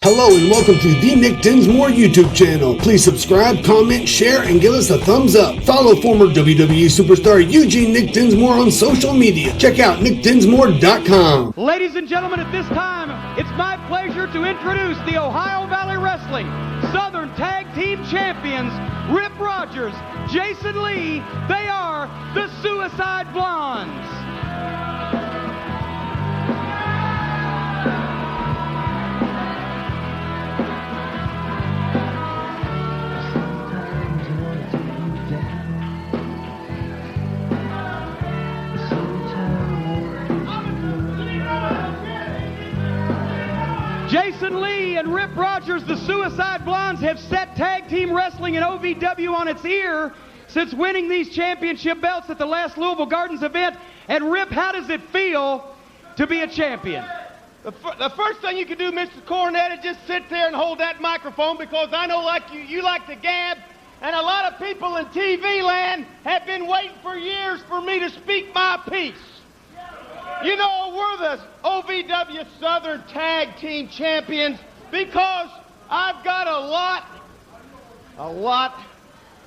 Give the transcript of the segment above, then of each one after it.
Hello and welcome to the Nick Dinsmore YouTube channel. Please subscribe, comment, share, and give us a thumbs up. Follow former WWE superstar Eugene Nick Dinsmore on social media. Check out nickdinsmore.com. Ladies and gentlemen, at this time, it's my pleasure to introduce the Ohio Valley Wrestling Southern Tag Team Champions, Rip Rogers, Jason Lee. They are the Suicide Blondes. Jason Lee and Rip Rogers, the Suicide Blondes, have set tag team wrestling in OVW on its ear since winning these championship belts at the last Louisville Gardens event. And Rip, how does it feel to be a champion? The first thing you can do, Mr. Cornette, is just sit there and hold that microphone, because I know, like you like to gab, and a lot of people in TV land have been waiting for years for me to speak my piece. You know, we're the OVW Southern Tag Team Champions because I've got a lot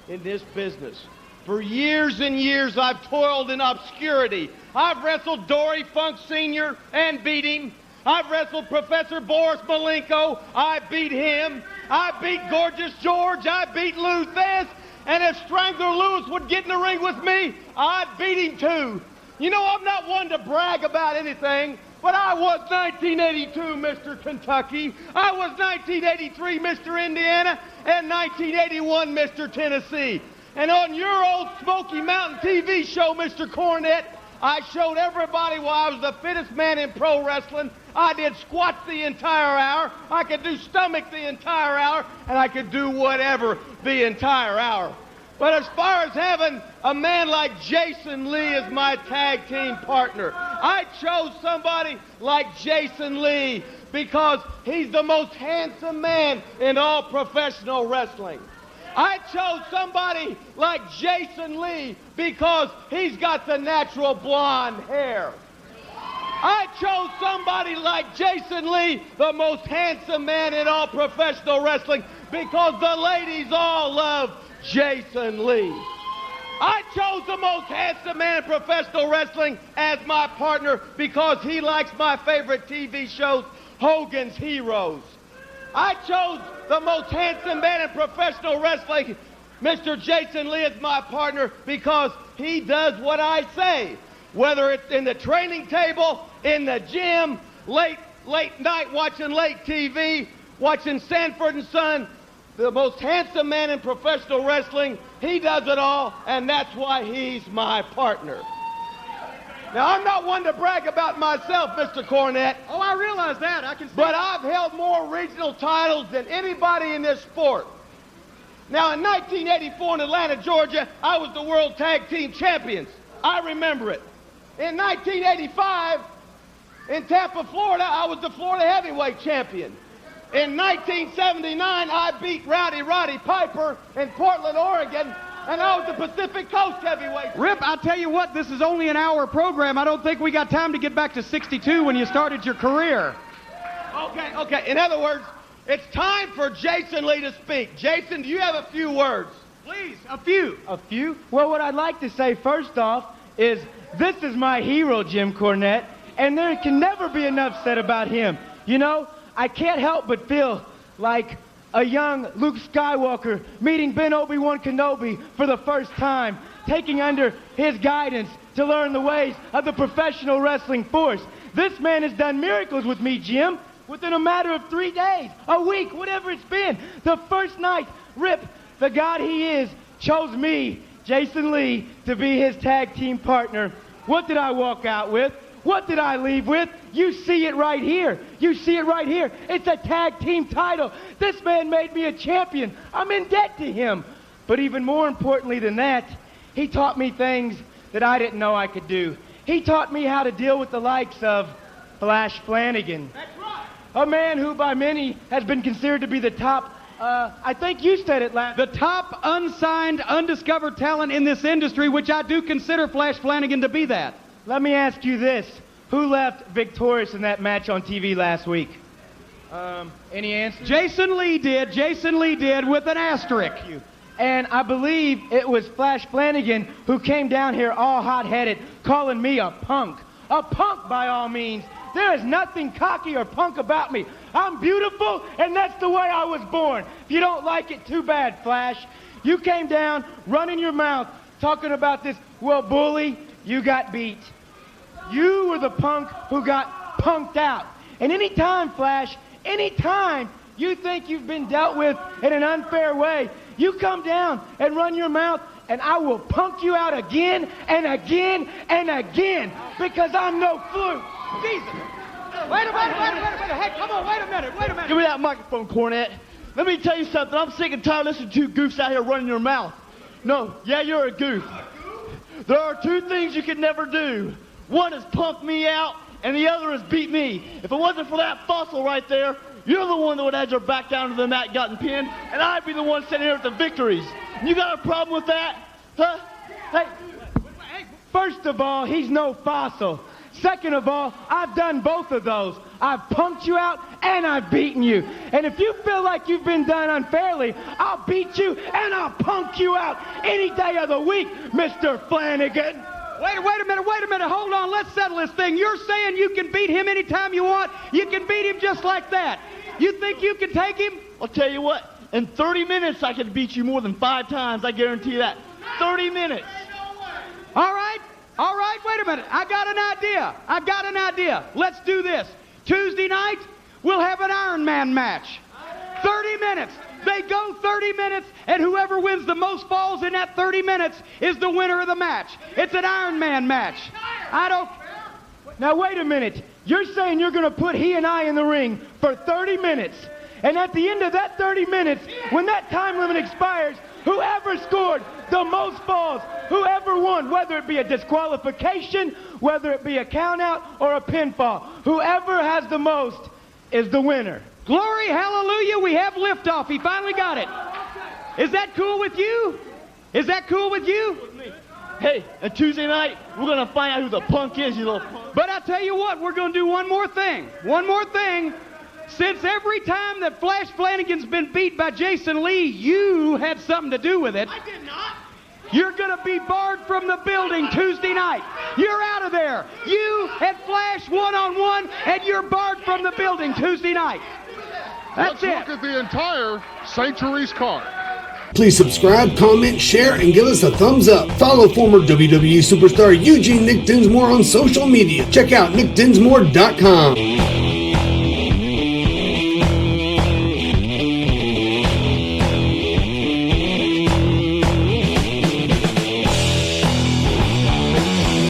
in this business. For years and years, I've toiled in obscurity. I've wrestled Dory Funk Sr. and beat him. I've wrestled Professor Boris Malenko. I beat him. I beat Gorgeous George. I beat Lou Thesz. And if Strangler Lewis would get in the ring with me, I'd beat him too. You know, I'm not one to brag about anything, but I was 1982 Mr. Kentucky. I was 1983 Mr. Indiana, and 1981 Mr. Tennessee. And on your old Smoky Mountain TV show, Mr. Cornette, I showed everybody why I was the fittest man in pro wrestling. I did squats the entire hour. I could do stomach the entire hour, and I could do whatever the entire hour. But as far as having a man like Jason Lee as my tag team partner, I chose somebody like Jason Lee because he's the most handsome man in all professional wrestling. I chose somebody like Jason Lee because he's got the natural blonde hair. I chose somebody like Jason Lee, the most handsome man in all professional wrestling, because the ladies all love Jason Lee. I chose the most handsome man in professional wrestling as my partner because he likes my favorite TV shows, Hogan's Heroes. I chose the most handsome man in professional wrestling, Mr. Jason Lee, as my partner because he does what I say. Whether it's in the training table, in the gym, late night watching late TV, watching Sanford and Son, the most handsome man in professional wrestling, he does it all, and that's why he's my partner. Now, I'm not one to brag about myself, Mr. Cornette. Oh, I realize that. I can see. But I've held more regional titles than anybody in this sport. Now, in 1984 in Atlanta, Georgia, I was the World Tag Team Champions. I remember it. In 1985, in Tampa, Florida, I was the Florida Heavyweight Champion. In 1979, I beat Rowdy Roddy Piper in Portland, Oregon, and I was the Pacific Coast Heavyweight. Rip, I'll tell you what, this is only an hour program. I don't think we got time to get back to 62 when you started your career. Okay. In other words, it's time for Jason Lee to speak. Jason, do you have a few words? Please, a few. A few? Well, what I'd like to say first off is this is my hero, Jim Cornette, and there can never be enough said about him. You know, I can't help but feel like a young Luke Skywalker meeting Ben Obi-Wan Kenobi for the first time, taking under his guidance to learn the ways of the professional wrestling force. This man has done miracles with me, Jim, within a matter of 3 days, a week, whatever it's been. The first night, Rip, the God he is, chose me, Jason Lee, to be his tag team partner. What did I walk out with? What did I leave with? You see it right here. You see it right here. It's a tag team title. This man made me a champion. I'm in debt to him. But even more importantly than that, he taught me things that I didn't know I could do. He taught me how to deal with the likes of Flash Flanagan. That's right. A man who by many has been considered to be the top, I think you said it last. The top unsigned, undiscovered talent in this industry, which I do consider Flash Flanagan to be that. Let me ask you this. Who left victorious in that match on TV last week? Any answer? Jason Lee did. Jason Lee did with an asterisk. And I believe it was Flash Flanagan who came down here all hot-headed, calling me a punk. A punk, by all means. There is nothing cocky or punk about me. I'm beautiful, and that's the way I was born. If you don't like it, too bad, Flash. You came down, running your mouth, talking about this, well, bully, you got beat. You were the punk who got punked out. And anytime, Flash, anytime you think you've been dealt with in an unfair way, you come down and run your mouth, and I will punk you out again and again and again, because I'm no fluke. Jesus. Wait a minute. Hey, come on, wait a minute. Give me that microphone, Cornette. Let me tell you something. I'm sick and tired of listening to you goofs out here running your mouth. No, yeah, you're a goof. There are two things you could never do. One is punk me out, and the other is beat me. If it wasn't for that fossil right there, you're the one that would have your back down to the mat, gotten pinned, and I'd be the one sitting here with the victories. You got a problem with that? Huh? Hey, first of all, he's no fossil. Second of all, I've done both of those. I've punked you out and I've beaten you. And if you feel like you've been done unfairly, I'll beat you and I'll punk you out any day of the week, Mr. Flanagan. Wait a minute. Hold on. Let's settle this thing. You're saying you can beat him anytime you want. You can beat him just like that. You think you can take him? I'll tell you what. In 30 minutes, I could beat you more than 5 times. I guarantee that. 30 minutes. All right, wait a minute. I got an idea. Let's do this. Tuesday night, we'll have an Iron Man match. 30 minutes. They go 30 minutes, and whoever wins the most falls in that 30 minutes is the winner of the match. It's an Iron Man match. Now, wait a minute. You're saying you're going to put he and I in the ring for 30 minutes. And at the end of that 30 minutes, when that time limit expires, whoever scored the most falls, whoever won, whether it be a disqualification, whether it be a countout or a pinfall, whoever has the most is the winner. Glory, hallelujah, we have liftoff. He finally got it. Is that cool with you? Hey, and Tuesday night, we're going to find out who the punk is, you little punk. But I'll tell you what, we're going to do one more thing. Since every time that Flash Flanagan's been beat by Jason Lee, you had something to do with it. I did not. You're going to be barred from the building Tuesday night. You're out of there. You and Flash one-on-one, and you're barred from the building Tuesday night. That's Let's look at the entire St. Therese card. Please subscribe, comment, share, and give us a thumbs up. Follow former WWE superstar Eugene Nick Dinsmore on social media. Check out nickdinsmore.com.